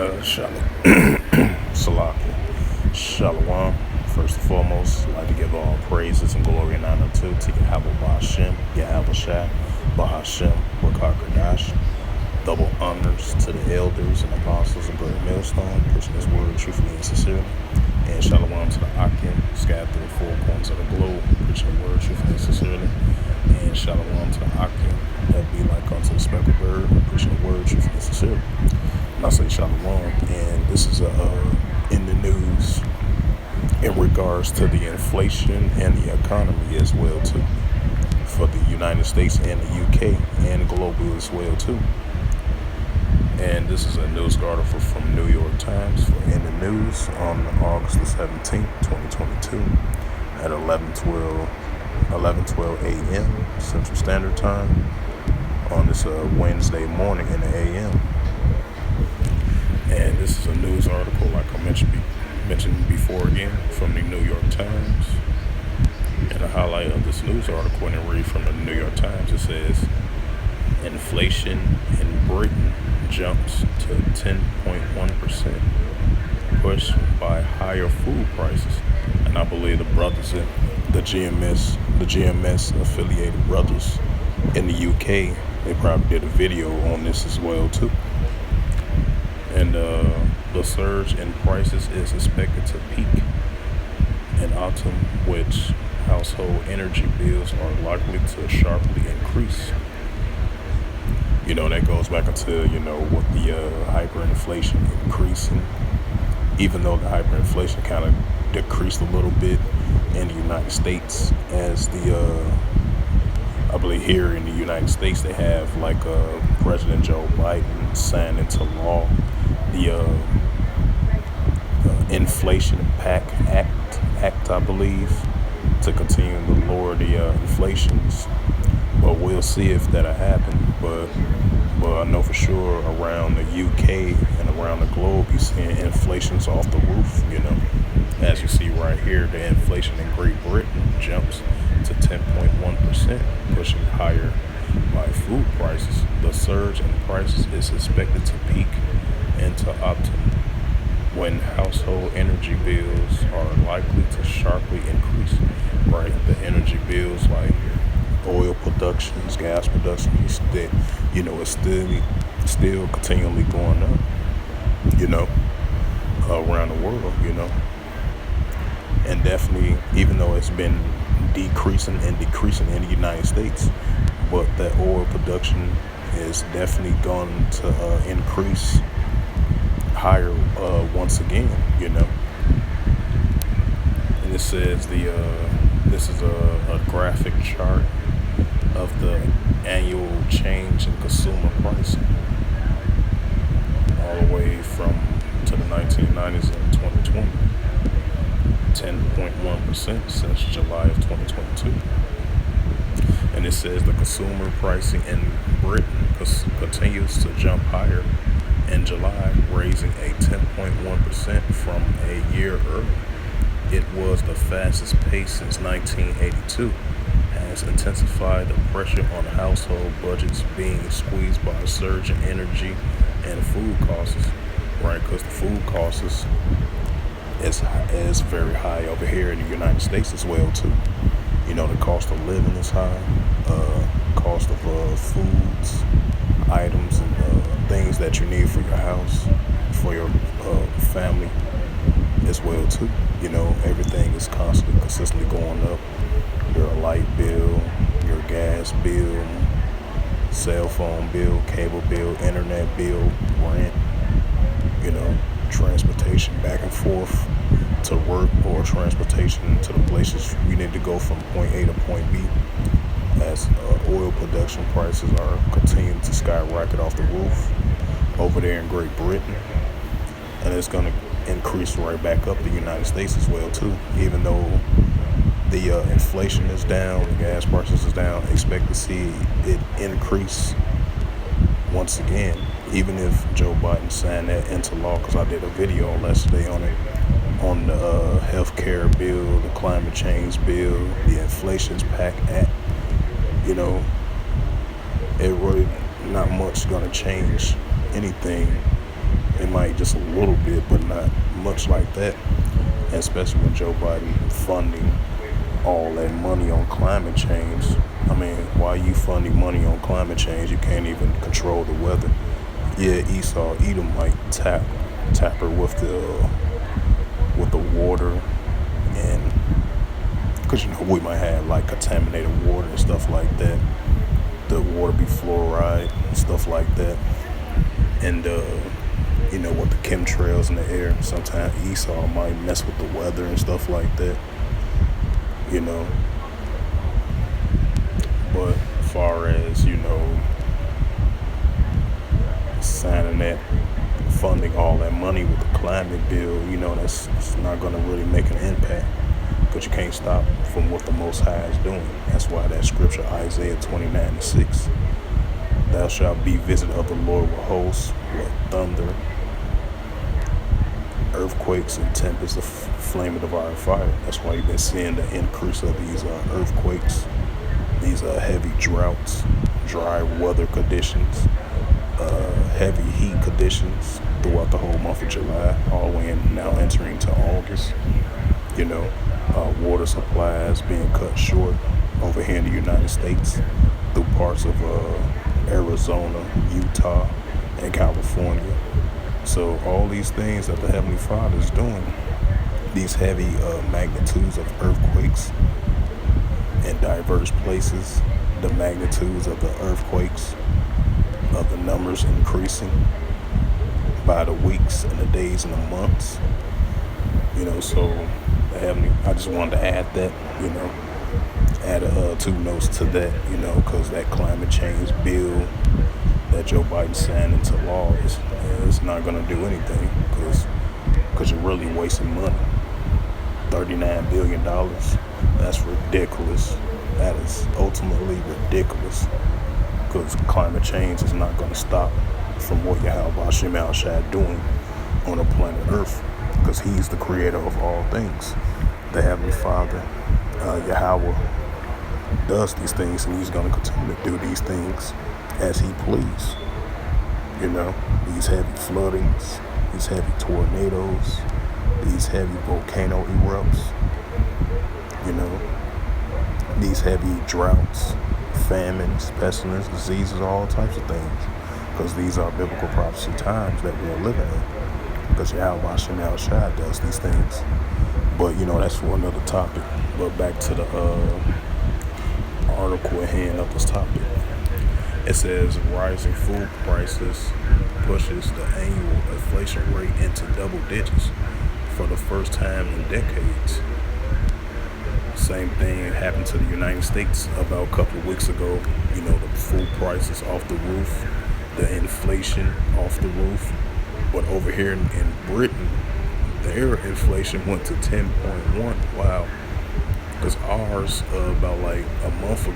Shalom. Salakia. Shalom. First and foremost, I'd like to give all praises and glory and honor to Yahweh Bahashem, Yahweh Shai, Bahashem, Rakakadash. Double honors to the elders and apostles of Great Millstone, preaching this word truthfully and sincerely. And shalom to the Akim, scattered through the four corners of the globe, preaching the word truthfully and sincerely. And shalom to the Akim, that be like unto the speckled bird, preaching the word truthfully and sincerely. And I say shalom, and this is in the news in regards to the inflation and the economy as well too, for the United States and the UK and global as well too. And this is a news article from New York Times in the news on August the 17th, 2022 at 11:12 a.m. Central Standard Time on this Wednesday morning in the a.m. And this is a news article, like I mentioned before again, from the New York Times. And the highlight of this news article, and I read from the New York Times, it says, inflation in Britain jumps to 10.1%, pushed by higher food prices. And I believe the brothers in the GMS affiliated brothers in the UK, they probably did a video on this as well too. And the surge in prices is expected to peak in autumn, which household energy bills are likely to sharply increase. You know, that goes back into, what the hyperinflation increasing, even though the hyperinflation kind of decreased a little bit in the United States, as I believe here in the United States, they have like President Joe Biden signed into law the Inflation Act, I believe, to continue to lower the inflations. But we'll see if that'll happen. But I know for sure around the UK and around the globe, you're seeing inflation's off the roof, As you see right here, the inflation in Great Britain jumps to 10.1%, pushing higher by food prices. The surge in prices is expected to peak into autumn, when household energy bills are likely to sharply increase. Right, the energy bills like oil productions, gas productions, that it's still continually going up, around the world, and definitely, even though it's been decreasing in the United States, but that oil production is definitely going to increase higher once again, And it says this is a graphic chart of the annual change in consumer pricing all the way to the 1990s and 2020. 10.1% since July of 2022. And it says the consumer pricing in Britain continues to jump higher in July, raising a 10.1% from a year earlier. It was the fastest pace since 1982, has intensified the pressure on household budgets being squeezed by a surge in energy and food costs, right? Because the food costs is very high over here in the United States as well too. The cost of living is high, cost of foods, items, and things that you need for your house, for your family as well too. Everything is consistently going up. Your light bill, your gas bill, cell phone bill, cable bill, internet bill, rent, transportation back and forth to work, or transportation to the places you need to go from point A to point B, as oil production prices are continuing to skyrocket off the roof over there in Great Britain, and it's going to increase right back up the United States as well too. Even though the inflation is down, the gas prices is down, expect to see it increase once again, even if Joe Biden signed that into law, because I did a video yesterday on it, on the healthcare bill, the climate change bill, the Inflation's Act. It really not much going to change anything It might just a little bit, but not much like that. And especially when Joe Biden funding all that money on climate change. I mean, why are you funding money on climate change? You can't even control the weather. Yeah, Esau, Edom might tamper with the water, and because we might have like contaminated water and stuff like that. The water be fluoride and stuff like that, and with the chemtrails in the air, sometimes Esau might mess with the weather and stuff like that. you know. But far as, signing that, funding all that money with the climate bill, that's not going to really make an impact, because you can't stop from what the Most High is doing. That's why that scripture, Isaiah 29:6, thou shalt be visited of the Lord with hosts, with thunder, earthquakes, and tempests of flame of devouring fire. That's why you've been seeing the increase of these earthquakes, these heavy droughts, dry weather conditions, heavy heat conditions throughout the whole month of July, all the way in now entering to August. Water supplies being cut short over here in the United States through parts of Arizona, Utah, and California. So all these things that the Heavenly Father is doing, these heavy magnitudes of earthquakes in diverse places, the magnitudes of the earthquakes, of the numbers increasing by the weeks and the days and the months. So I just wanted to add that, add 2 notes to that, because that climate change bill that Joe Biden signed into law is not going to do anything, because you're really wasting money. $39 billion, that's ridiculous. That is ultimately ridiculous, because climate change is not going to stop from what Yahweh Hashem Al-Shai doing on the planet Earth, because he's the creator of all things. The Heavenly Father, Yahweh, does these things, and he's going to continue to do these things as he please. These heavy floodings, these heavy tornadoes, these heavy volcano erupts, these heavy droughts, famines, pestilence, diseases, all types of things, because these are biblical prophecy times that we're living in, because Yahweh Hashem Al-Shai does these things. But that's for another topic. But back to the article at hand of this topic. It says rising food prices pushes the annual inflation rate into double digits for the first time in decades. Same thing happened to the United States about a couple of weeks ago. The food prices off the roof, the inflation off the roof. But over here in Britain, their inflation went to 10.1. Wow. Because ours, about like a month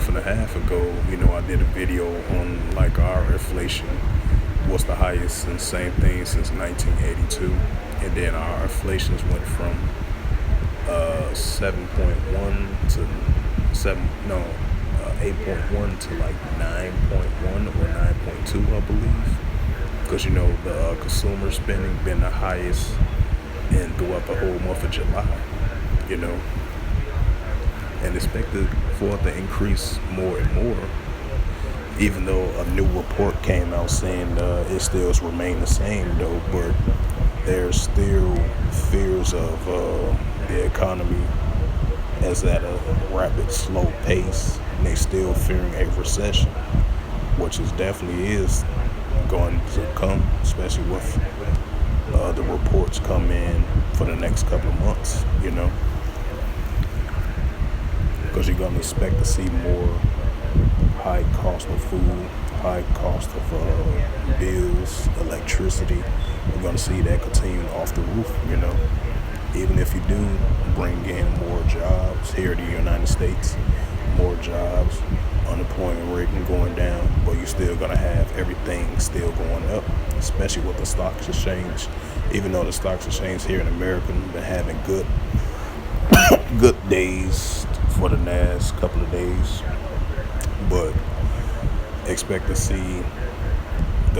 and a half ago, I did a video on like our inflation was the highest and same thing since 1982. And then our inflations went from 7.1 to 8.1 to like 9.1 or 9.2, I believe. Because the consumer spending been the highest and throughout the whole month of July, and expected for it to increase more and more, even though a new report came out saying it still remain the same though, but there's still fears of the economy as at a rapid, slow pace, and they still fearing a recession, which definitely is going to come, especially with the reports come in for the next couple of months, because you're going to expect to see more high cost of food, high cost of bills, electricity. You're going to see that continuing off the roof, even if you do bring in more jobs here in the United States, more jobs, unemployment rate going down, but you're still going to have everything still going up, especially with the stock exchange. Even though the stock exchange here in America have been having good days for the last couple of days, but expect to see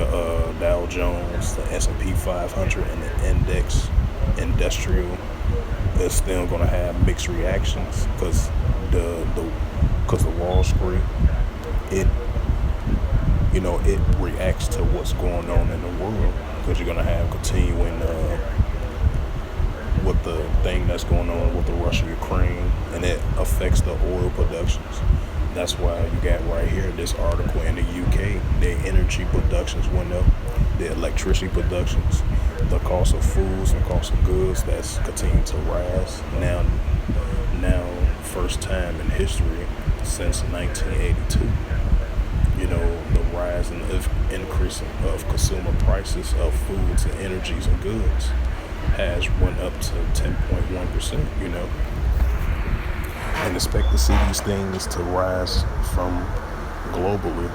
the Dow Jones, the S&P 500, and the index industrial is still going to have mixed reactions because the Wall Street, it it reacts to what's going on in the world, because you're going to have continuing with the thing that's going on with the Russia-Ukraine, and it affects the oil productions. That's why you got right here this article in the UK, their energy productions went up, the electricity productions, the cost of foods and cost of goods that's continuing to rise. Now, first time in history since 1982, the rise and increase of consumer prices of foods and energies and goods has went up to 10.1%, and expect to see these things to rise from globally,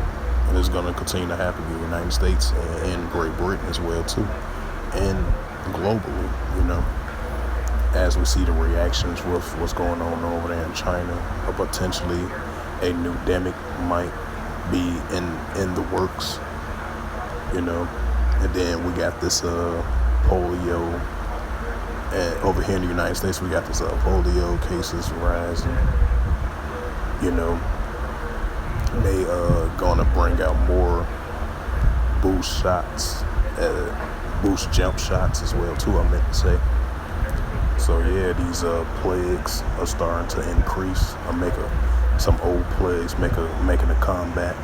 and it's going to continue to happen in the United States and Great Britain as well too, and globally, as we see the reactions with what's going on over there in China, or potentially a new demic might be in the works, and then we got this polio. And over here in the United States, we got this polio cases rising. They gonna bring out more boost shots, boost jump shots as well too, I meant to say. So yeah, these plagues are starting to increase. Some old plagues making a comeback,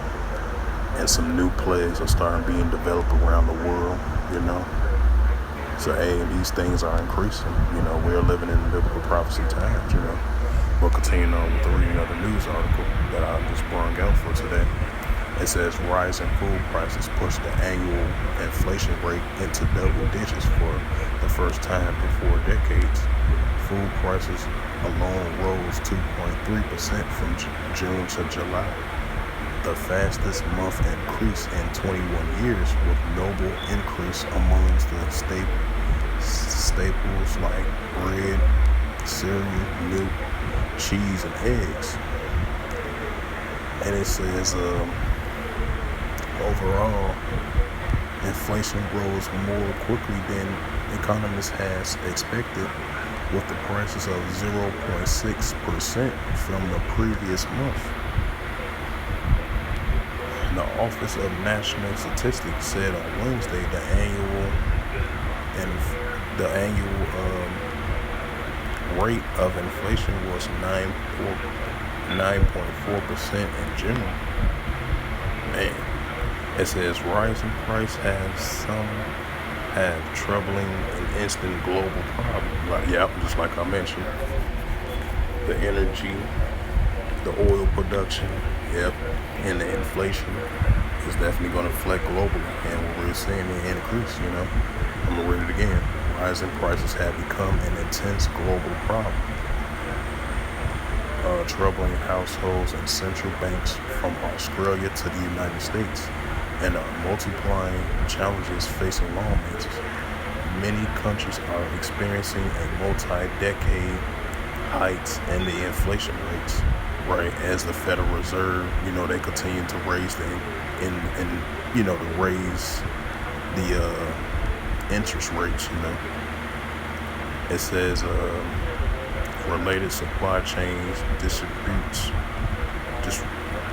and some new plagues are starting being developed around the world. So, hey, these things are increasing. We're living in biblical prophecy times, We'll continue on with the reading of the news article that I just brought out for today. It says rising food prices push the annual inflation rate into double digits for the first time in 4 decades. Food prices alone rose 2.3% from June to July, the fastest month increase in 21 years, with notable increase amongst the staples like bread, cereal, milk, cheese, and eggs. And it says overall, inflation rose more quickly than economists had expected, with the prices of 0.6% from the previous month. The Office of National Statistics said on Wednesday the annual rate of inflation was 9.4% in general. Man, it says rising price have troubling and instant global problem. Just like I mentioned, the energy, the oil production, and the inflation is definitely going to reflect globally, and what we're seeing the increase. I'm gonna read it again. Rising prices have become an intense global problem, troubling households and central banks from Australia to the United States, and multiplying challenges facing lawmakers. Many countries are experiencing a multi-decade heights in the inflation rates, right? As the Federal Reserve, they continue to raise the interest rates. It says related supply chains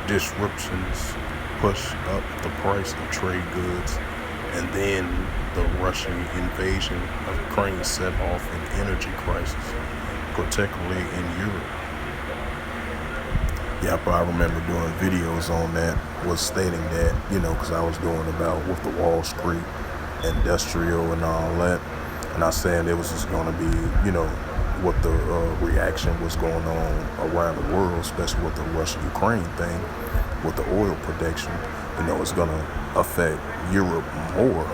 disruptions push up the price of trade goods, and then the Russian invasion of Ukraine set off an energy crisis, particularly in Europe. I probably remember doing videos on that, was stating that, because I was doing about with the Wall Street industrial and all that, and I said it was just going to be, what the reaction was going on around the world, especially with the Russia-Ukraine thing, with the oil production, it's going to affect Europe more,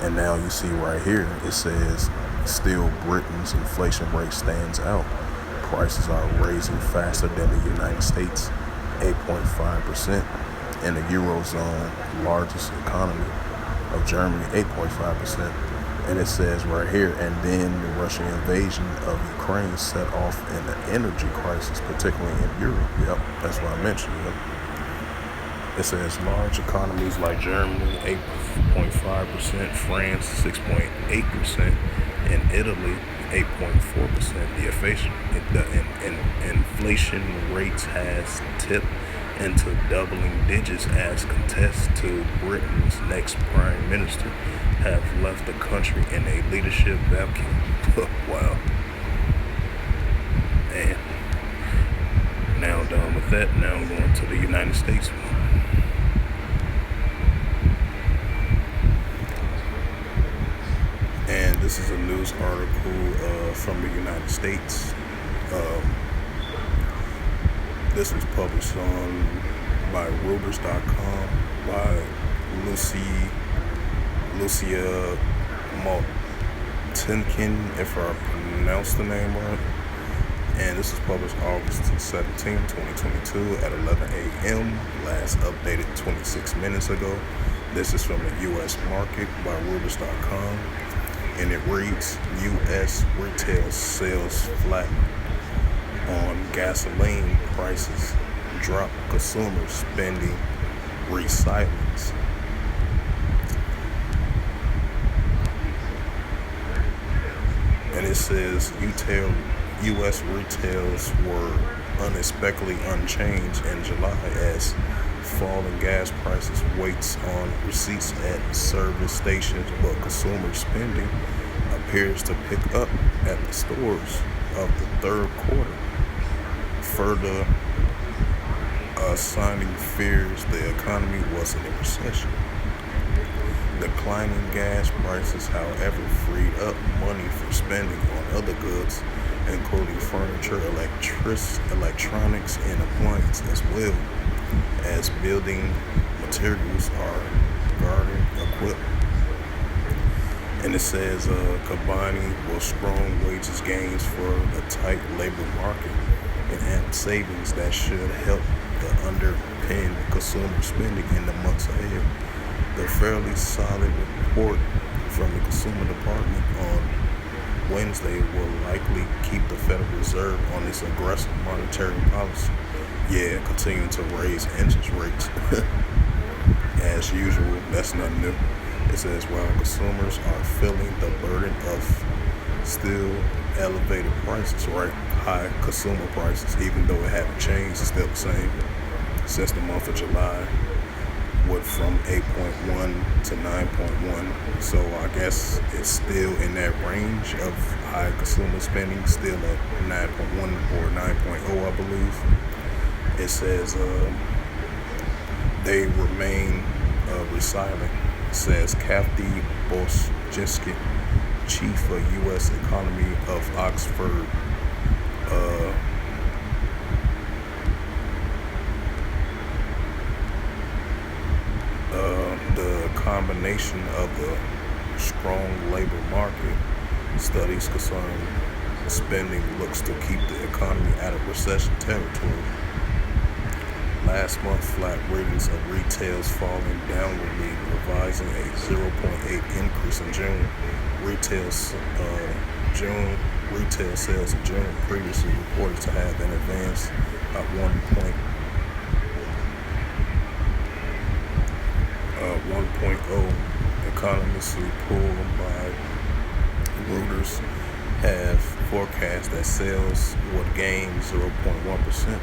and now you see right here, it says still Britain's inflation rate stands out. Prices are raising faster than the United States, 8.5%, and the Eurozone, largest economy of Germany, 8.5%. And it says right here, and then the Russian invasion of Ukraine set off an energy crisis, particularly in Europe. That's what I mentioned. It says large economies like Germany, 8.5%, France, 6.8%, and Italy, 8.4%. The inflation rates has tipped into doubling digits as contests to Britain's next prime minister have left the country in a leadership vacuum. Wow. And now done with that, now I'm going to the United States. And this is a news article from the United States. Um, this was published by Reuters.com by Lucia Maltinkin, if I pronounced the name right. And this was published August 17, 2022 at 11 a.m. Last updated 26 minutes ago. This is from the U.S. market by Reuters.com. And it reads, U.S. retail sales flat on gasoline prices, drop consumer spending, resilience. And it says U.S. retails were unexpectedly unchanged in July as falling gas prices weighs on receipts at service stations, but consumer spending appears to pick up at the stores of the third quarter, further signing fears the economy was in a recession. Declining gas prices, however, freed up money for spending on other goods, including furniture, electronics, and appliances, as well as building materials are garden equipped. And it says combining with strong wages gains for the tight labor market and savings that should help to underpin consumer spending in the months ahead. The fairly solid report from the Consumer Department on Wednesday will likely keep the Federal Reserve on its aggressive monetary policy. Yeah, continuing to raise interest rates. As usual, that's nothing new. It says while consumers are feeling the burden of still elevated prices, right? High consumer prices, even though it haven't changed, it's still the same since the month of July. Went from 8.1 to 9.1, so I guess it's still in that range of high consumer spending, still at 9.1 or 9.0, I believe. It says they remain resilient, says Kathy Boschinski, chief of U.S. economy of Oxford. The combination of the strong labor market, studies concern spending looks to keep the economy out of recession territory. Last month, flat ratings of retails falling downwardly, revising a 0.8 increase in June. Retail sales in June previously reported to have an advance of 1.0. Economists pulled by Reuters have forecast that sales would gain 0.1%,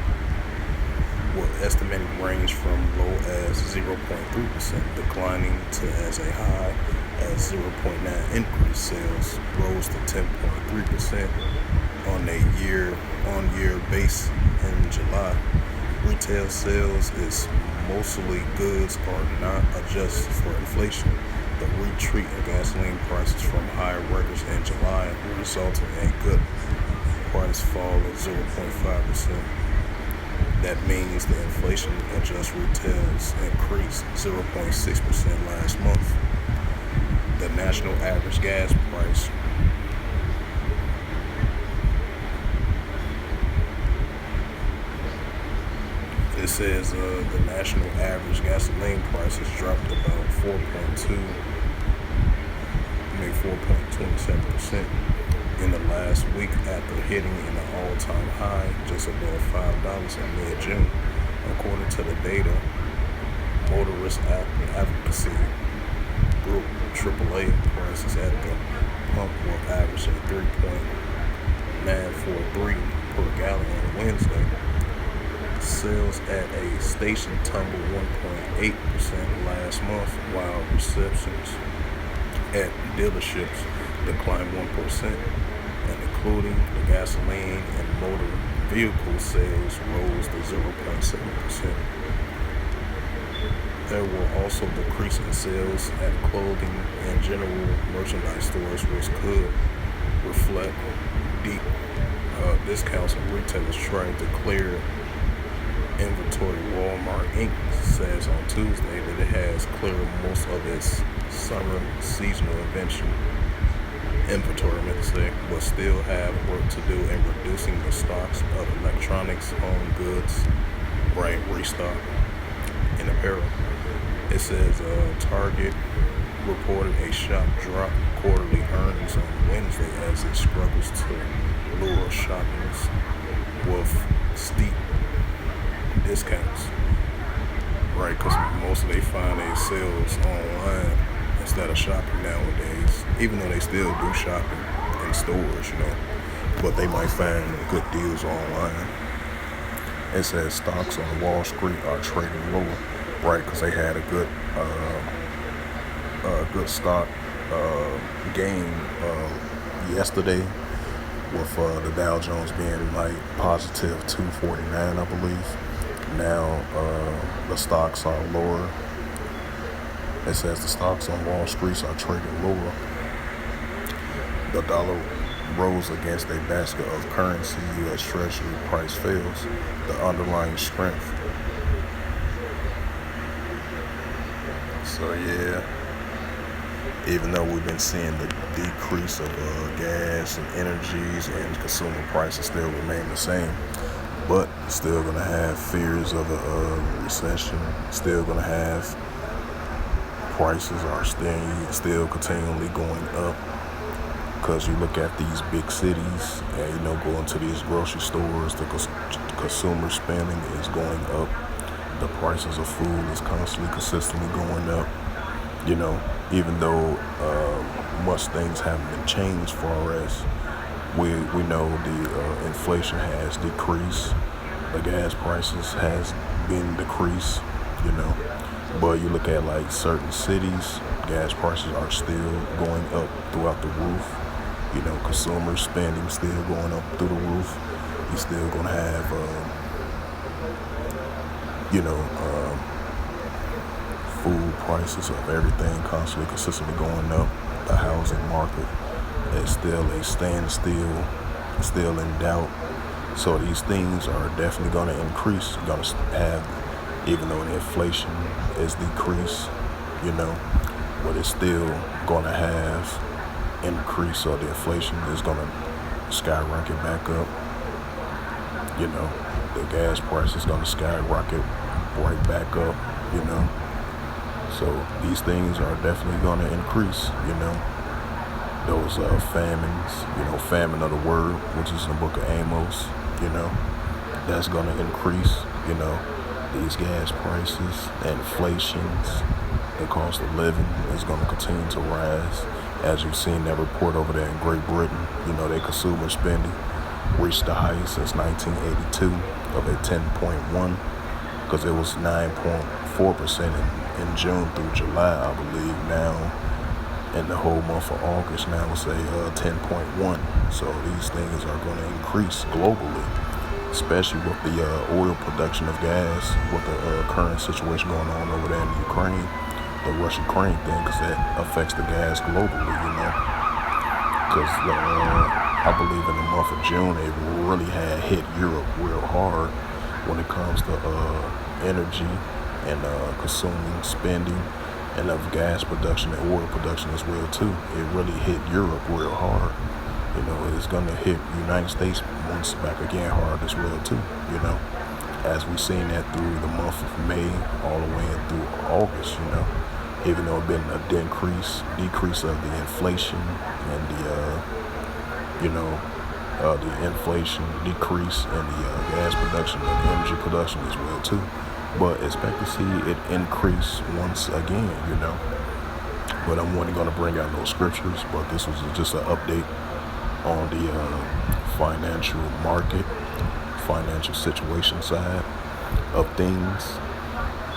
with estimated range from low as 0.3%, declining to as a high as 0.9 increase. Sales rose to 10.3% on a year-on-year base in July. Retail sales is mostly goods are not adjusted for inflation. The retreat of gasoline prices from higher records in July resulted in a good price fall of 0.5%. That means the inflation adjusted retails increased 0.6% last month. The national average gas price it says the national average gasoline prices dropped about 4.27% in the last week after hitting an all-time high just above $5 in mid-June, according to the data Motorist advocacy group AAA prices at the pump will average at 3.943 per gallon on Wednesday. Sales at a station tumbled 1.8% last month, while receptions at dealerships declined 1%, and including the gasoline and motor vehicle sales rose to 0.7%. There were also decrease in sales at clothing and general merchandise stores, which could reflect deep discounts and retailers trying to clear inventory. Walmart Inc. says on Tuesday that it has cleared most of its summer seasonal inventory, but still have work to do in reducing the stocks of electronics, home goods, restock, and apparel. It says Target reported a sharp drop in quarterly earnings on Wednesday as it struggles to lure shoppers with steep discounts, right? Because most of they find their sales online instead of shopping nowadays, even though they still do shopping in stores, but they might find good deals online. It says stocks on Wall Street are trading lower, right? Because they had a good stock gain yesterday, with the Dow Jones being like positive 249, I believe. Now the stocks are lower. It says the stocks on Wall Street are trading lower. The dollar rose against a basket of currency. U.S. Treasury price fails. The underlying strength. So yeah, even though we've been seeing the decrease of gas and energies, and consumer prices still remain the same, but still going to have fears of a recession, still going to have prices are still continually going up, because you look at these big cities and going to these grocery stores, the consumer spending is going up, the prices of food is consistently going up, even though much things haven't been changed far as we know the inflation has decreased, the gas prices has been decreased, but you look at like certain cities, gas prices are still going up throughout the roof, consumer spending still going up through the roof. You're still going to have food prices of everything consistently going up. The housing market is still a standstill, still in doubt. So these things are definitely going to increase. You're going to have, even though the inflation is decreased, but it's still going to have increase. So the inflation is going to skyrocket back up. The gas price is going to skyrocket right back up, So these things are definitely going to increase, Those famines, famine of the word, which is in the book of Amos, that's going to increase, these gas prices, inflations, the cost of living is going to continue to rise. As you've seen that report over there in Great Britain, their consumer spending reached the highest since 1982 of a 10.1, because it was 9.4% in June through July, I believe. Now, in the whole month of August, now it's a 10.1. So these things are going to increase globally, especially with the oil production of gas, with the current situation going on over there in Ukraine, the Russia-Ukraine thing, because that affects the gas globally, Because I believe in the month of June, it really had hit Europe real hard when it comes to energy and consuming spending, and of gas production and oil production as well too. It really hit Europe real hard. It's going to hit the United States once back again hard as well too, as we've seen that through the month of May all the way through August, even though it's been a decrease of the inflation and the inflation decrease in the gas production and energy production as well too. but expect to see it increase once again, But I'm only going to bring out no scriptures, but this was just an update on the financial market, financial situation side of things,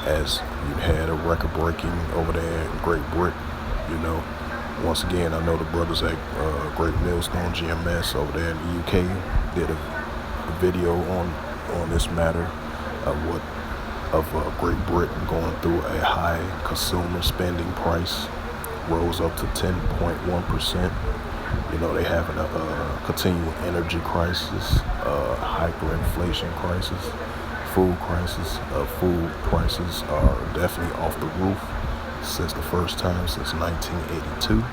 as you had a record breaking over there in Great Britain. Once again, I know the brothers at Great Millstone GMS over there in the UK did a video on this matter of Great Britain going through a high consumer spending price, rose up to 10.1%. They having a continual energy crisis, hyperinflation crisis, food crisis. Food prices are definitely off the roof since the first time since 1982,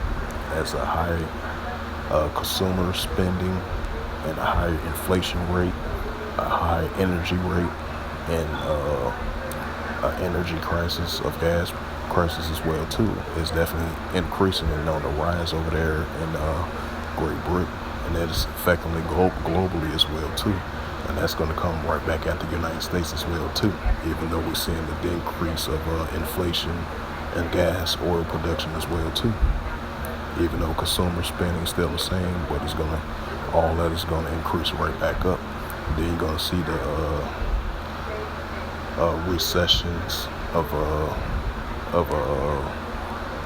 as a high consumer spending and a higher inflation rate, a high energy rate, and an energy crisis of gas crisis as well too. Is definitely increasing and on the rise over there in Great Britain, and that is affecting globally as well too. And that's going to come right back at the United States as well too, even though we're seeing the increase of inflation and gas, oil production as well too. Even though consumer spending is still the same, but all that is going to increase right back up. Then you're going to see the recessions of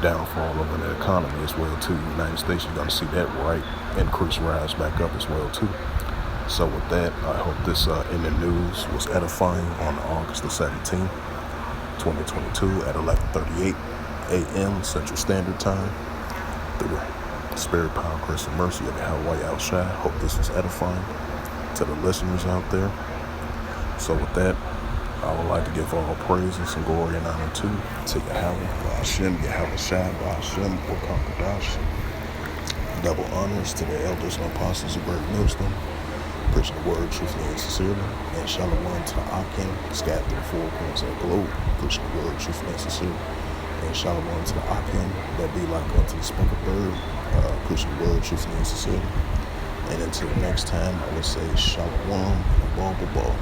downfall of an economy as well too. United States, you're going to see that rise back up as well too. So with that, I hope this in the news was edifying on August the 17th, 2022 at 11:38 a.m. Central Standard Time. Through the spirit, power, grace, and mercy of Yahweh Yahushua. Hope this was edifying to the listeners out there. So with that, I would like to give all praises and glory and honor to Yahweh, Ba'ashem, Yahweh Shai, Ba'ashem, Wakakadash. Double honors to the elders and apostles of Great Millstone, preaching the word truthfully and sincerely, and shalom to the Akim, scattered through the four corners of the globe, preaching the word truthfully and sincerely, and shalom to the Akim that be like unto the speckled bird, preaching the word truthfully and sincerely. And until next time, I will say shalom and a ball.